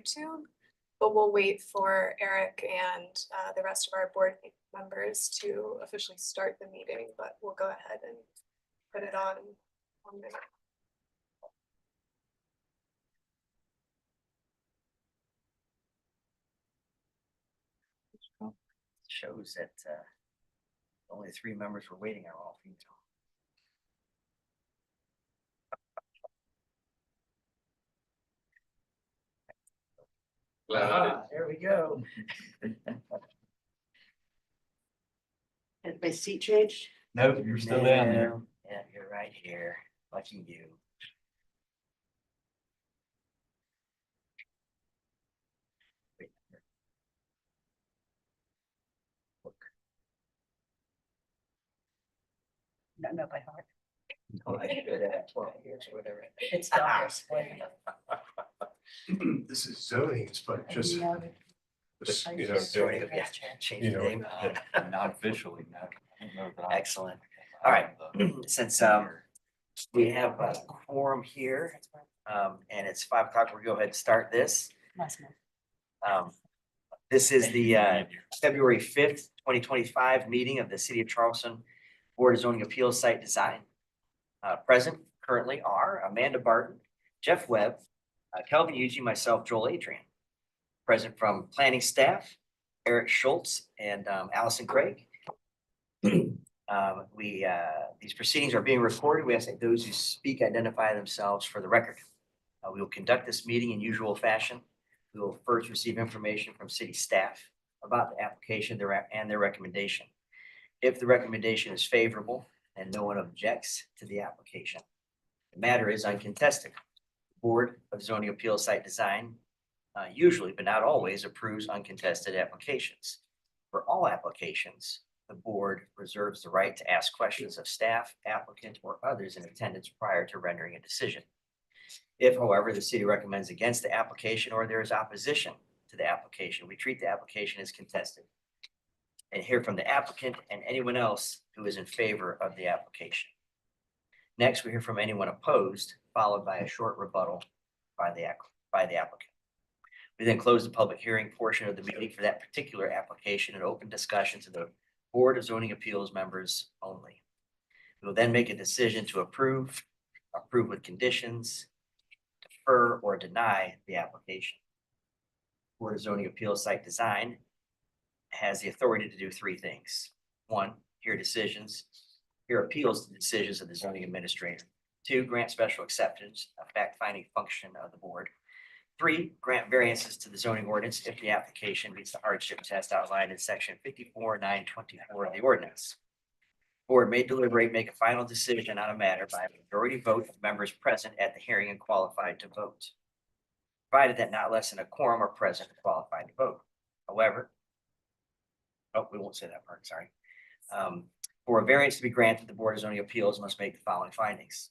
YouTube, but we'll wait for Eric and the rest of our board members to officially start the meeting, but we'll go ahead and put it on 1 minute. Shows that only 3 members were waiting are all female. There we go. Has my seat changed? Nope, you're still down there. Yeah, you're right here. Watching you. No, by heart. Oh, I should have 12 years or whatever. It's dollars. This is zoning, but just, Zoning, yeah, change You the know, name. Not officially, no. I don't know that I- Excellent. All right, since we have a quorum here, and it's 5 o'clock, we'll go ahead and start this. Last month. This is the February 5th, 2025 meeting of the City of Charleston Board of Zoning Appeals Site Design. Present currently are Amanda Barton, Jeff Webb, Kelvin Yuji, myself, Joel Adrian. Present from planning staff, Eric Schultz and Allison Craig. These proceedings are being recorded. We ask that those who speak identify themselves for the record. We will conduct this meeting in usual fashion. We will first receive information from city staff about the application and their recommendation. If the recommendation is favorable and no one objects to the application, the matter is uncontested. Board of Zoning Appeals Site Design usually, but not always, approves uncontested applications. For all applications, the board reserves the right to ask questions of staff, applicant, or others in attendance prior to rendering a decision. If, however, the city recommends against the application or there is opposition to the application, we treat the application as contested and hear from the applicant and anyone else who is in favor of the application. Next, we hear from anyone opposed, followed by a short rebuttal by the applicant. We then close the public hearing portion of the meeting for that particular application and open discussion to the Board of Zoning Appeals members only. We will then make a decision to approve with conditions, defer, or deny the application. Board of Zoning Appeals Site Design has the authority to do 3 things. 1, hear appeals to decisions of the zoning administrator. 2, grant special exceptions, a fact-finding function of the board. 3, grant variances to the zoning ordinance if the application meets the hardship test outlined in section 54.924 of the ordinance. Board may deliberate, make a final decision on a matter by a majority vote of members present at the hearing and qualified to vote, provided that not less than a quorum are present and qualified to vote. However, we won't say that part, sorry. For a variance to be granted, the Board of Zoning Appeals must make the following findings.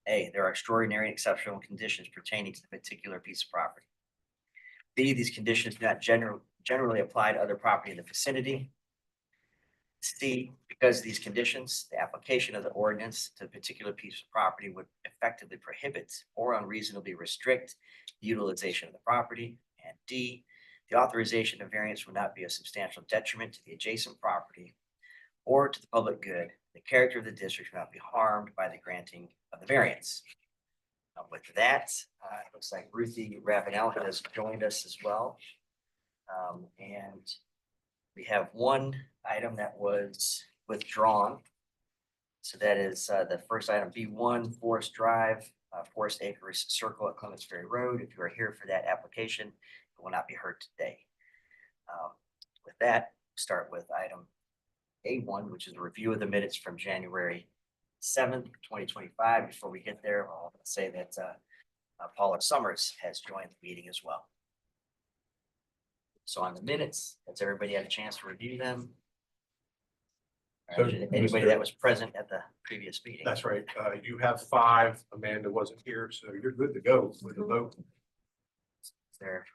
A, there are extraordinary and exceptional conditions pertaining to the particular piece of property. B, these conditions do not generally apply to other property in the vicinity. C, because of these conditions, the application of the ordinance to a particular piece of property would effectively prohibit or unreasonably restrict the utilization of the property. And D, the authorization of variance would not be a substantial detriment to the adjacent property or to the public good. The character of the district will not be harmed by the granting of the variance. With that, it looks like Ruthie Ravenel has joined us as well. And we have one item that was withdrawn. So that is the first item, B1 Forest Drive, Forest Acres Circle at Clements Ferry Road. If you are here for that application, it will not be heard today. With that, start with item A1, which is a review of the minutes from January 7th, 2025. Before we get there, I'll say that Paula Summers has joined the meeting as well. So on the minutes, has everybody had a chance to review them? So, Anybody that was present at the previous meeting? that's right. You have 5. Amanda wasn't here, so you're good to go with the vote. Are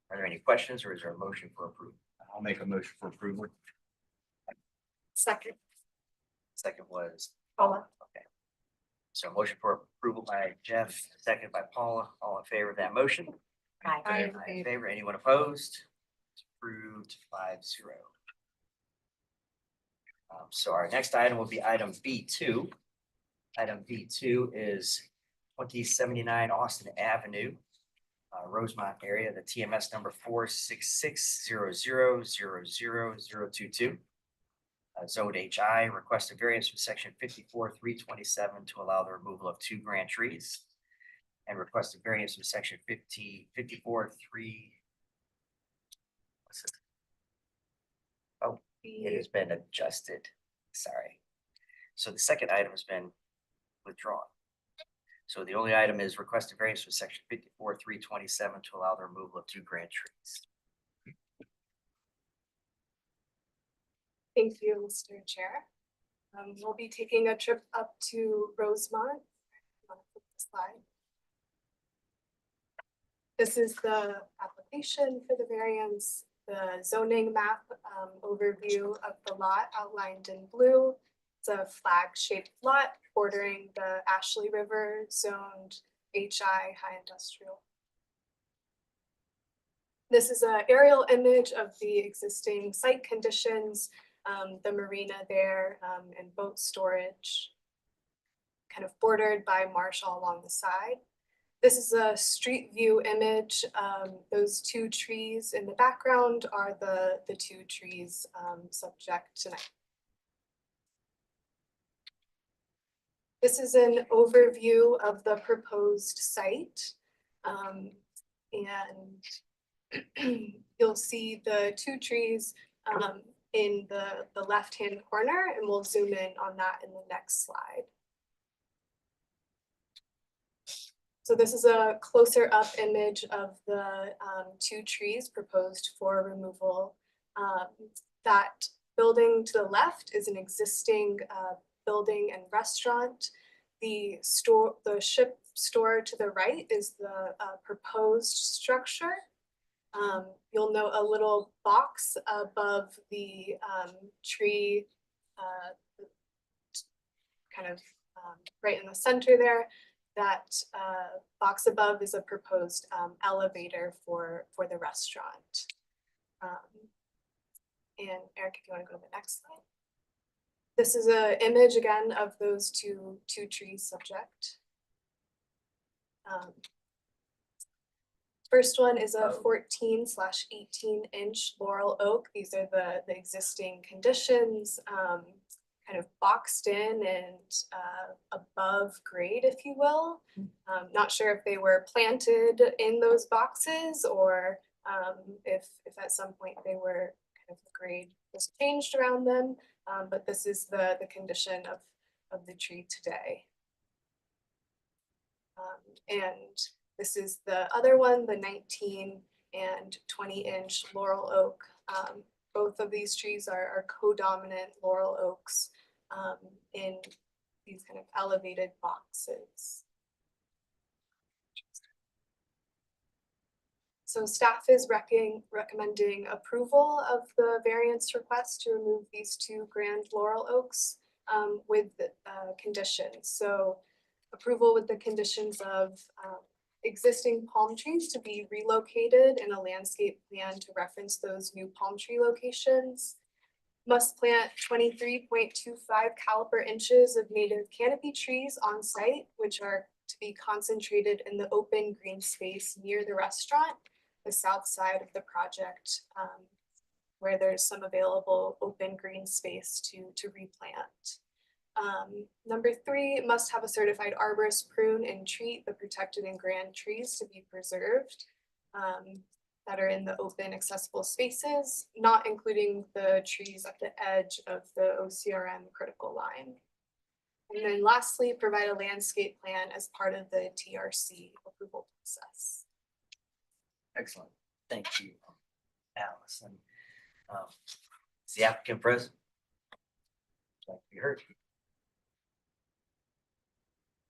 there any questions, or is there a motion for approval? I'll make a motion for approval. Second, Second was, Paula. okay. So motion for approval by Jeff, second by Paula. All in favor of that motion? Aye. Aye in favor, anyone opposed? It's approved 5-0. So our next item will be item B2. Item B2 is 2079 Austin Avenue, Rosemont area, the TMS number 46600000022. Zone HI, request a variance from section 54.327 to allow the removal of 2 grand trees. And request a variance from section 54.3. What's it? Oh, it has been adjusted. Sorry. So the second item has been withdrawn. So the only item is request a variance from section 54.327 to allow the removal of 2 grand trees. Thank you, Mr. Chair. We'll be taking a trip up to Rosemont. Want to flip the slide? This is the application for the variance, the zoning map overview of the lot outlined in blue. It's a flag-shaped lot bordering the Ashley River zoned HI high industrial. This is an aerial image of the existing site conditions, the marina there, and boat storage, kind of bordered by marsh all along the side. This is a street view image. Those 2 trees in the background are the 2 trees subject tonight. This is an overview of the proposed site. And you'll see the 2 trees in the left-hand corner, and we'll zoom in on that in the next slide. So this is a closer up image of the 2 trees proposed for removal. That building to the left is an existing building and restaurant. The ship store to the right is the proposed structure. You'll note a little box above the tree, kind of right in the center there. That box above is a proposed elevator for the restaurant. And Eric, if you want to go to the next slide. This is an image again of those two trees subject. First one is a 14/18 inch laurel oak. These are the existing conditions, kind of boxed in and above grade, if you will. Not sure if they were planted in those boxes or if at some point they were kind of the grade was changed around them. But this is the condition of the tree today. And this is the other one, the 19 and 20 inch laurel oak. Both of these trees are co-dominant laurel oaks in these kind of elevated boxes. So staff is recommending approval of the variance request to remove these 2 grand laurel oaks with conditions. So approval with the conditions of existing palm trees to be relocated in a landscape plan to reference those new palm tree locations. Must plant 23.25 caliper inches of native canopy trees on site, which are to be concentrated in the open green space near the restaurant, the south side of the project, where there's some available open green space to replant. Number 3, must have a certified arborist prune and treat the protected and grand trees to be preserved that are in the open accessible spaces, not including the trees at the edge of the OCRM critical line. And then lastly, provide a landscape plan as part of the TRC approval process. Excellent. Thank you, Allison. Is the applicant present? Like we heard.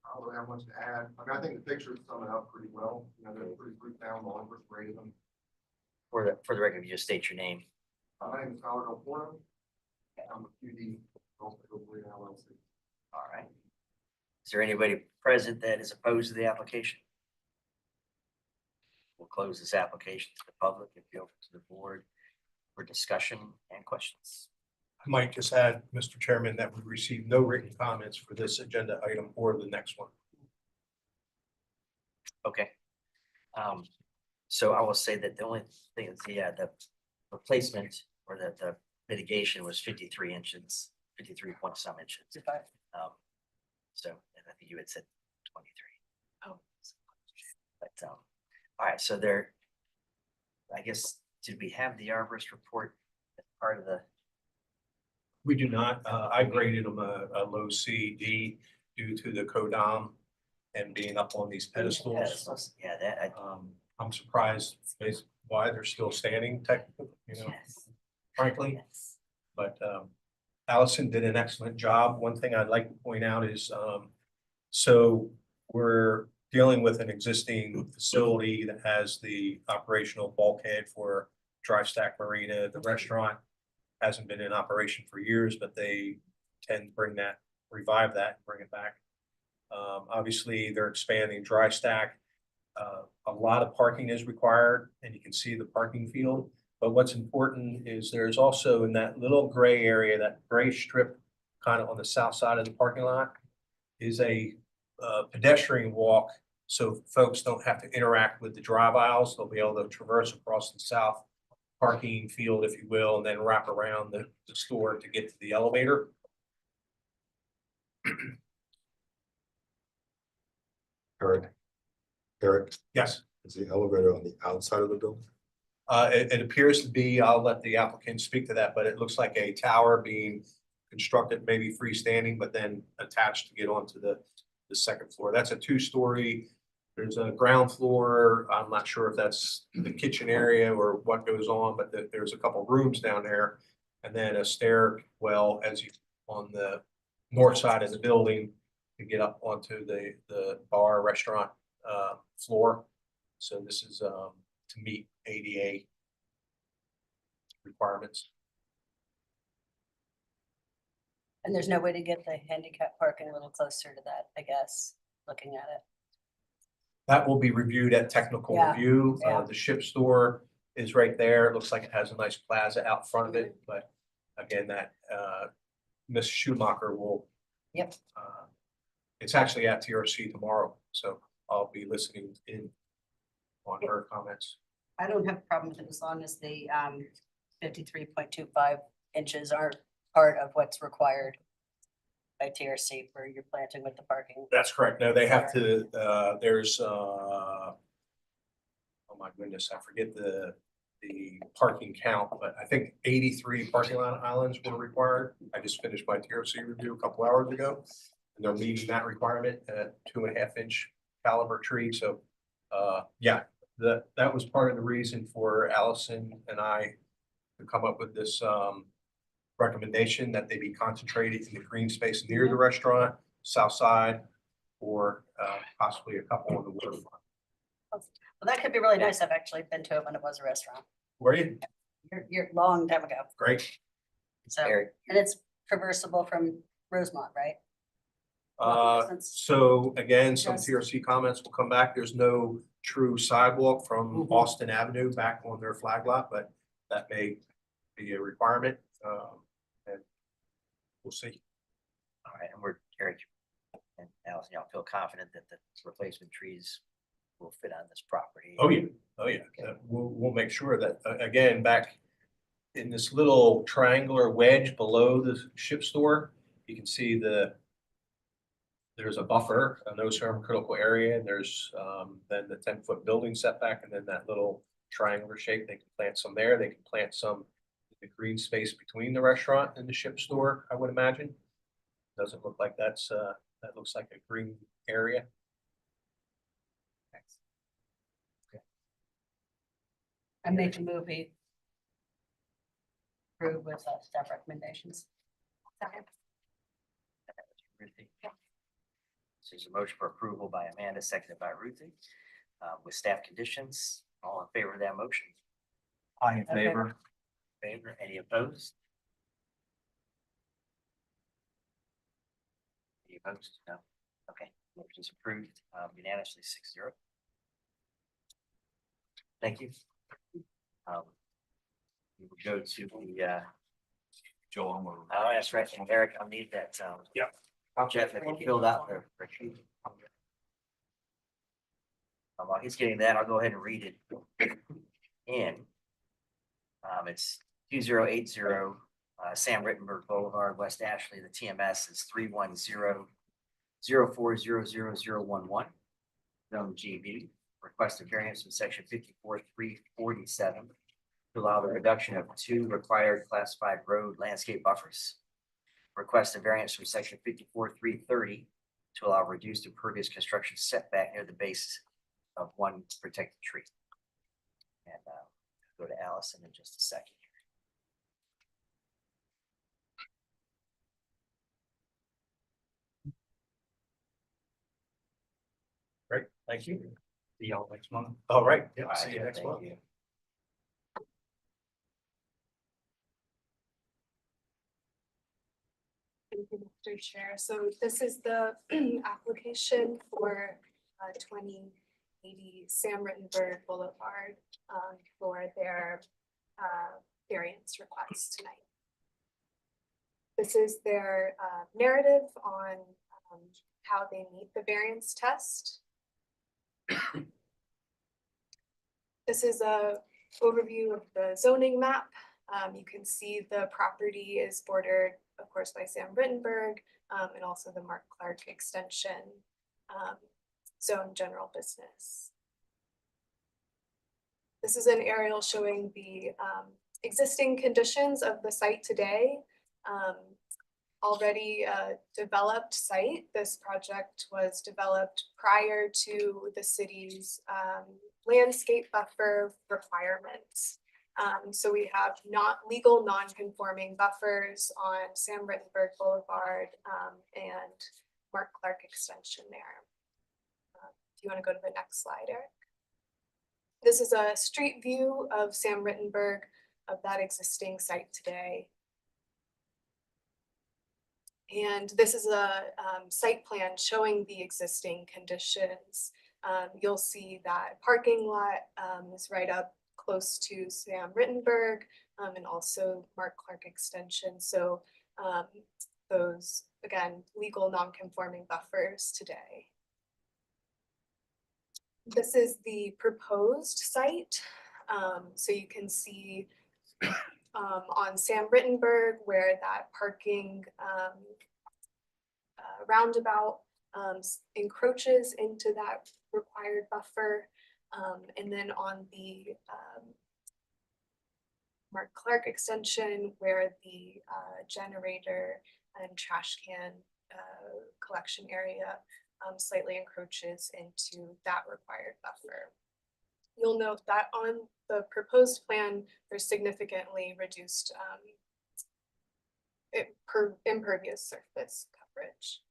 I don't really have much to add. I mean, I think the pictures sum it up pretty well. You know, they're pretty grouped down, all over graded them. For the record, you just state your name. My name is Howard Alporno. I'm a QD, LLC. All right. Is there anybody present that is opposed to the application? We'll close this application to the public and be open to the board for discussion and questions. I might just add, Mr. Chairman, that we received no written comments for this agenda item or the next one. Okay. So I will say that the only thing is, the replacement or the mitigation was 53 inches, 53 point some inches. So, and I think you had said 23. Oh. But, all right, so there, I guess, did we have the arborist report as part of the, We do not, I graded them a low C, D due to the codom and being up on these pedestals. yeah, that, I'm surprised why they're still standing technically, frankly. yes. But Allison did an excellent job. One thing I'd like to point out is, so we're dealing with an existing facility that has the operational bulkhead for Dry Stack Marina. The restaurant hasn't been in operation for years, but they tend to revive that, and bring it back. Obviously, they're expanding Dry Stack. A lot of parking is required, and you can see the parking field. But what's important is there's also in that little gray area, that gray strip kind of on the south side of the parking lot, is a pedestrian walk. So folks don't have to interact with the drive aisles. They'll be able to traverse across the south parking field, if you will, and then wrap around the store to get to the elevator. Eric, Yes. is the elevator on the outside of the building? It appears to be, I'll let the applicant speak to that, but it looks like a tower being constructed, maybe freestanding, but then attached to get onto the second floor. That's a 2-story. There's a ground floor. I'm not sure if that's the kitchen area or what goes on, but there's a couple rooms down there. And then a stairwell as you on the north side of the building to get up onto the bar restaurant floor. So this is to meet ADA requirements. And there's no way to get the handicap parking a little closer to that, I guess, looking at it. That will be reviewed at technical Yeah, review. yeah. The ship store is right there. It looks like it has a nice plaza out front of it, but again, that Ms. Schumacher will. Yep. It's actually at TRC tomorrow, so I'll be listening in on her comments. I don't have a problem with it as long as the 53.25 inches aren't part of what's required by TRC for your planting with the parking. That's correct. No, they have to, there's, oh my goodness, I forget the parking count, but I think 83 parking lot islands were required. I just finished my TRC review a couple hours ago. And they're meeting that requirement at 2.5 inch caliber tree. So, yeah, that was part of the reason for Allison and I to come up with this, recommendation that they be concentrated in the green space near the restaurant, south side, or possibly a couple on the waterfront. Well, that could be really nice. I've actually been to it when it was a restaurant. Were you? You're long time ago. Great. So, Eric, and it's traversable from Rosemont, right? Distance. So again, some Yes. TRC comments will come back. There's no true sidewalk from Mhm. Austin Avenue back on their flag lot, but that may be a requirement. And we'll see. all right, and we're, Eric and Allison, y'all feel confident that the replacement trees will fit on this property? Oh, yeah. Oh, yeah. We'll make sure that, again, back in this little triangular wedge below the ship store, you can see there's a buffer, a no serve critical area, and there's then the 10-foot building setback, and then that little triangular shape. They can plant some there. They can plant some in the green space between the restaurant and the ship store, I would imagine. Doesn't look like that looks like a green area. I make a movie. Approve with staff recommendations. So there's a motion for approval by Amanda, seconded by Ruthie, with staff conditions. All in favor of that motion? I in favor. Favor, any opposed? Any opposed? No. Okay, motion is approved unanimously 6-0. Thank you. We will go to the, Joel, I'm gonna- oh, that's right, and Eric, I'll need that, Yep. Jeff, if you filled out the. While he's getting that, I'll go ahead and read it in. It's 2080 Sam Rittenberg Boulevard, West Ashley. The TMS is 310-04000011. Zone GB. Request a variance from section 54-347 to allow the reduction of 2 required classified road landscape buffers. Request a variance from section 54-330 to allow reduced impervious construction setback near the base of 1 protected tree. And go to Allison in just a second. Great, thank you. See y'all next month. All right, All yeah, right, see you next thank month. you. Thank you, Mr. Chair. So this is the application for 2080 Sam Rittenberg Boulevard for their variance request tonight. This is their narrative on how they meet the variance test. This is a overview of the zoning map. You can see the property is bordered, of course, by Sam Rittenberg and also the Mark Clark extension zone general business. This is an aerial showing the existing conditions of the site today. Already a developed site. This project was developed prior to the city's landscape buffer requirements. So we have not legal non-conforming buffers on Sam Rittenberg Boulevard and Mark Clark extension there. If you want to go to the next slide, Eric. This is a street view of Sam Rittenberg of that existing site today. And this is a site plan showing the existing conditions. You'll see that parking lot is right up close to Sam Rittenberg and also Mark Clark extension. So those, again, legal non-conforming buffers today. This is the proposed site. So you can see on Sam Rittenberg where that parking roundabout encroaches into that required buffer. And then on the Mark Clark extension where the generator and trash can collection area slightly encroaches into that required buffer. You'll note that on the proposed plan, there's significantly reduced impervious surface coverage.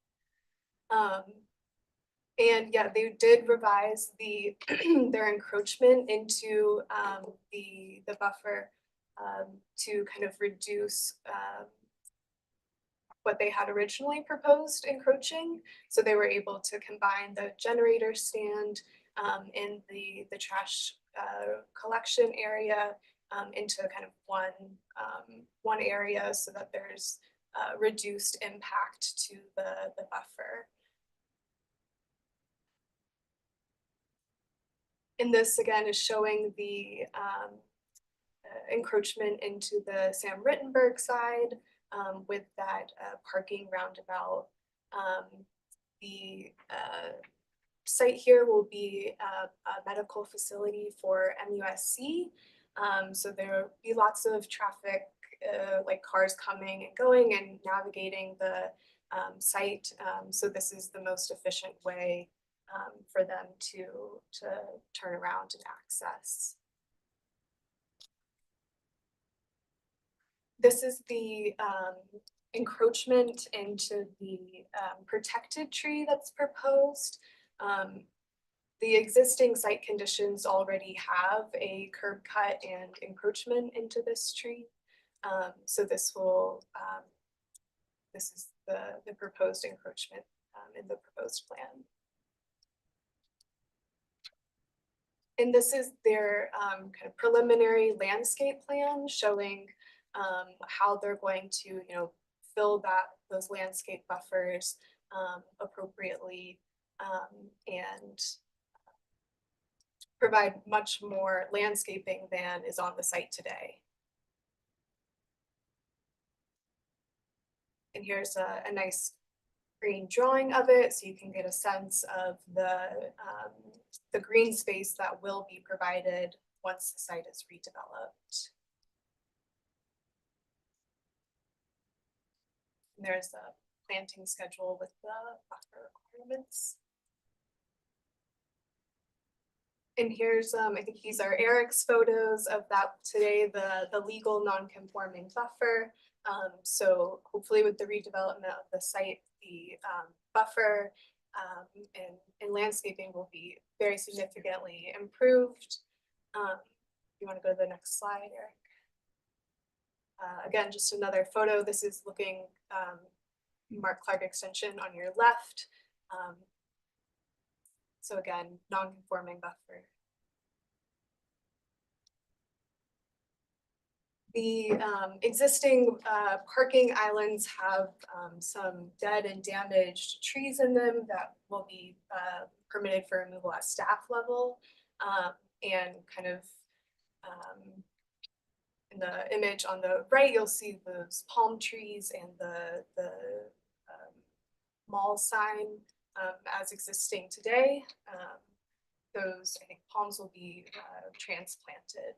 And yeah, they did revise the their encroachment into the buffer to kind of reduce what they had originally proposed encroaching. So they were able to combine the generator stand and the trash collection area into kind of one area so that there's reduced impact to the buffer. And this again is showing the encroachment into the Sam Rittenberg side with that parking roundabout. The site here will be a medical facility for MUSC. So there will be lots of traffic, like cars coming and going and navigating the site. So this is the most efficient way for them to turn around and access. This is the encroachment into the protected tree that's proposed. The existing site conditions already have a curb cut and encroachment into this tree. So this will, this is the proposed encroachment in the proposed plan. And this is their kind of preliminary landscape plan showing how they're going to, fill those landscape buffers appropriately and provide much more landscaping than is on the site today. And here's a nice green drawing of it, so you can get a sense of the green space that will be provided once the site is redeveloped. And there's a planting schedule with the buffer requirements. And here's, I think these are Eric's photos of that today, the legal non-conforming buffer. So hopefully with the redevelopment of the site, the buffer and landscaping will be very significantly improved. You want to go to the next slide, Eric? Again, just another photo. This is looking Mark Clark Extension on your left. So again, non-conforming buffer. The existing parking islands have some dead and damaged trees in them that will be permitted for removal at staff level. And kind of in the image on the right, you'll see those palm trees and the mall sign as existing today. Those, I think, palms will be transplanted.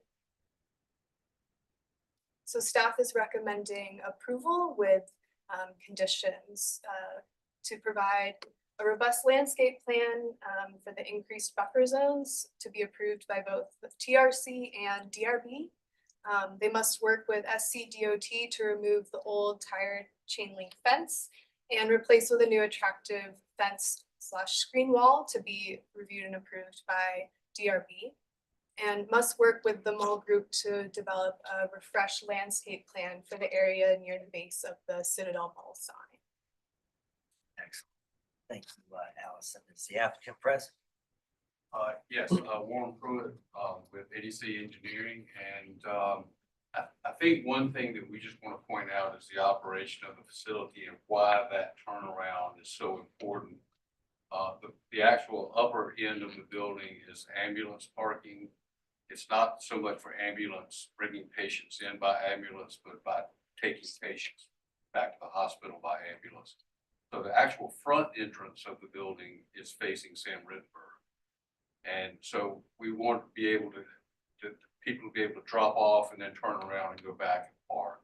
So staff is recommending approval with conditions to provide a robust landscape plan for the increased buffer zones to be approved by both the TRC and DRB. They must work with SCDOT to remove the old tired chain link fence and replace with a new attractive fence/screen wall to be reviewed and approved by DRB. And must work with the mall group to develop a refreshed landscape plan for the area near the base of the Citadel Mall sign. Excellent. Thank you, Allison. Is the applicant present? Yes, Warren Pruitt, with ADC Engineering, and I think one thing that we just want to point out is the operation of the facility and why that turnaround is so important. The actual upper end of the building is ambulance parking. It's not so much for ambulance, bringing patients in by ambulance, but by taking patients back to the hospital by ambulance. So the actual front entrance of the building is facing Sam Rittenberg. And so we want to be able to people to be able to drop off and then turn around and go back and park.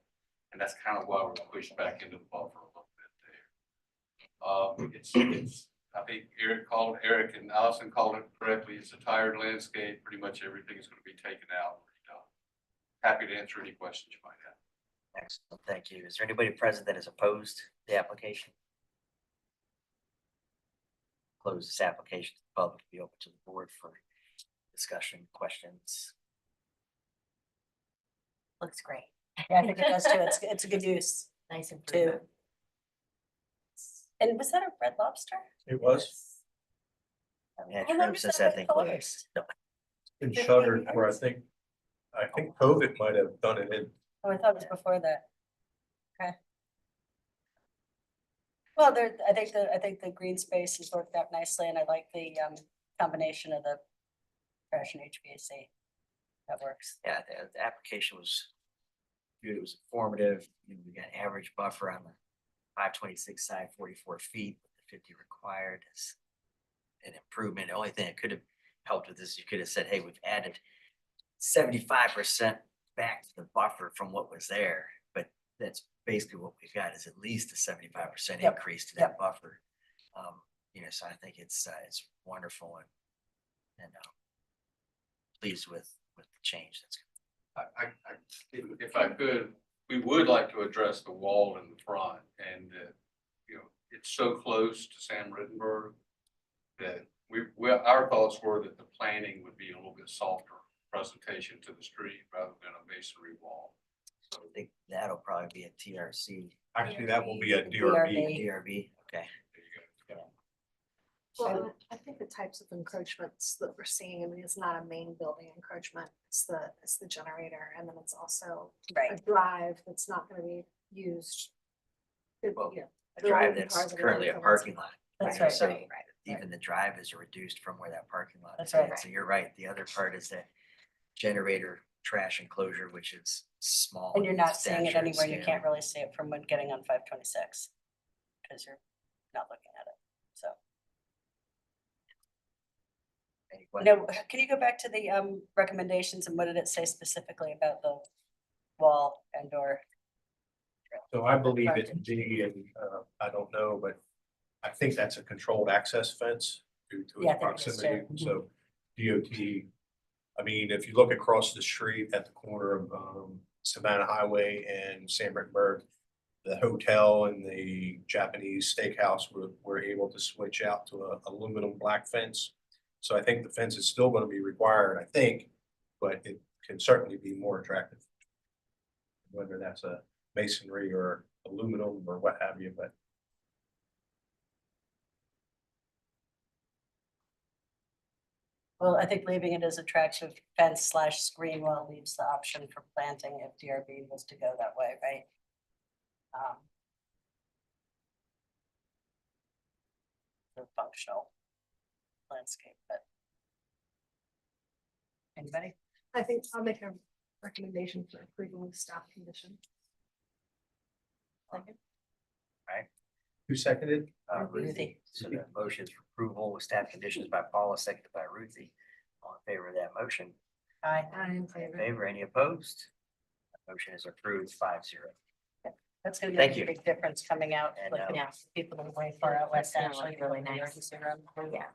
And that's kind of why we're pushed back into the buffer a little bit there. I think Eric and Allison called it correctly. It's a tired landscape. Pretty much everything is going to be taken out and redone. Happy to answer any questions you might have. Excellent. Thank you. Is there anybody present that is opposed to the application? Close this application to the public to be open to the board for discussion, questions. Looks great. Yeah, I think it does too. It's a good use. Nice Too. improvement. And was that a Red Lobster? It was Yeah, How long true, has since that that been thing closed? closed. No, been 15 shuttered for, years? I think COVID might have done it in. Oh, I thought it was before that. Okay. Well, I think the green space has worked out nicely, and I like the combination of the trash and HVAC. That works. Yeah, the application was good. It was informative. We got average buffer on the 526 side, 44 feet, with the 50 required is an improvement. The only thing that could have helped with this, you could have said, hey, we've added 75% back to the buffer from what was there. But that's basically what we've got, is at least a 75% Yep. increase to that buffer. So I think it's wonderful and pleased with the change that's If I could, we would like to address the wall in the front, and it's so close to Sam Rittenberg that our thoughts were that the planning would be a little bit softer presentation to the street rather than a masonry wall. I think that'll probably be a TRC. Actually, that will be a DRB. DRB. DRB, okay. There you go. Well, I think the types of encroachments that we're seeing, I mean, it's not a main building encroachment, it's the generator, and then it's also a Right, drive that's not gonna be used. Well, Yeah, A there won't drive be that's cars and currently a everything else. parking lot. that's Right, right. so Right. even the drive is reduced from where that parking lot is. That's right. So you're right. The other part is that generator trash enclosure, which is small. And you're in not seeing it stature and anywhere. You scale. can't really see it from when getting on 526. Because you're not looking at it, so. Any questions? No, can you go back to the recommendations and what did it say specifically about the wall and or? So I believe it to be, and I don't know, but I think that's a controlled access fence due to Yeah, its I think it is too. proximity. So DOT, I mean, if you look across the street at the corner of Savannah Highway and San Bernardburg, the hotel and the Japanese steakhouse were able to switch out to a aluminum black fence. So I think the fence is still going to be required, I think, but it can certainly be more attractive. Whether that's a masonry or aluminum or what have you, but Well, I think leaving it as attractive fence slash screen wall leaves the option for planting if DRB was to go that way, right? The functional landscape, but. Anybody? I think I'll make a recommendation for approval of staff condition. Second? who seconded? Ruthie. Ruthie. So the motion is for approval with staff conditions by Paula, seconded by Ruthie. All in favor of that motion? Aye. I'm in In favor. favor, any opposed? Motion is approved 5-0. That's gonna Thank make a you. big difference coming out, And, like, yeah. people that are way far out west, It's gonna actually, look really really nice. nice. Yeah.